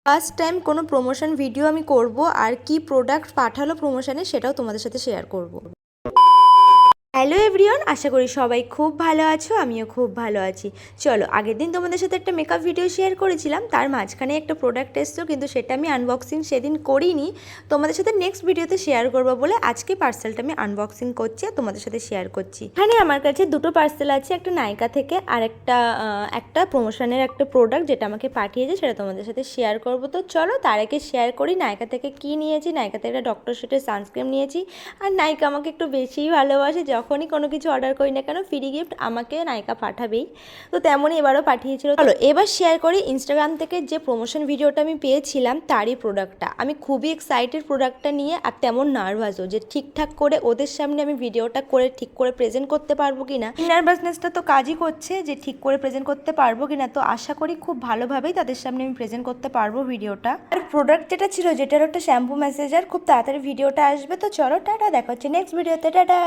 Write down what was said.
First time কোনো promotion video আমি করব, আর কি প্রোডাক্ট পাঠালো প্রমোশনে সেটাও তোমাদের সাথে শেয়ার করব। হ্যালো এভরিওয়ান, আশা করি সবাই খুব ভালো আছো, আমিও খুব ভালো আছি। চলো, আগের দিন তোমাদের সাথে একটা মেকআপ ভিডিও শেয়ার করেছিলাম, তার মাঝখানে একটা প্রোডাক্ট এসছো, কিন্তু সেটা আমি আনবক্সিং সেদিন করিনি। তোমাদের সাথে নেক্সট ভিডিওতে শেয়ার করবো বলে আজকে পার্সেলটা আমি আনবক্সিং করছি আর তোমাদের সাথে শেয়ার করছি। এখানে আমার কাছে দুটো পার্সেল আছে, একটা নাইকা থেকে আর একটা প্রমোশনের একটা প্রোডাক্ট যেটা আমাকে পাঠিয়েছে, সেটা তোমাদের সাথে শেয়ার করবো। তো চলো তার আগে শেয়ার করি নাইকা থেকে কি নিয়েছি। নাইকা থেকে একটা ডক্টর শুটের সানস্ক্রিন নিয়েছি। আর নাইকা আমাকে একটু বেশিই ভালোবাসে, যখনই কোনো কিছু অর্ডার করি না কেন ফ্রি গিফট আমাকে নাইকা পাঠাবেই। তো তেমনই এবারও পাঠিয়েছিল। চলো এবার শেয়ার করি ইনস্টাগ্রাম থেকে যে প্রমোশন ভিডিওটা আমি পেয়েছিলাম তারই প্রোডাক্টটা। আমি খুবই এক্সাইটেড প্রোডাক্টটা নিয়ে, আর তেমন নার্ভাসও যে ঠিকঠাক করে ওদের সামনে আমি ভিডিওটা করে ঠিক করে প্রেজেন্ট করতে পারবো কিনা। নার্ভাসনেসটা তো কাজই করছে যে ঠিক করে প্রেজেন্ট করতে পারবো কিনা। তো আশা করি খুব ভালোভাবেই তাদের সামনে আমি প্রেজেন্ট করতে পারবো ভিডিওটা। আর প্রোডাক্ট যেটা ছিল, যেটার একটা শ্যাম্পু ম্যাসেজার, খুব তাড়াতাড়ি ভিডিওটা আসবে। তো চলো টাটা, দেখা হচ্ছে নেক্সট ভিডিওতে, টাটা।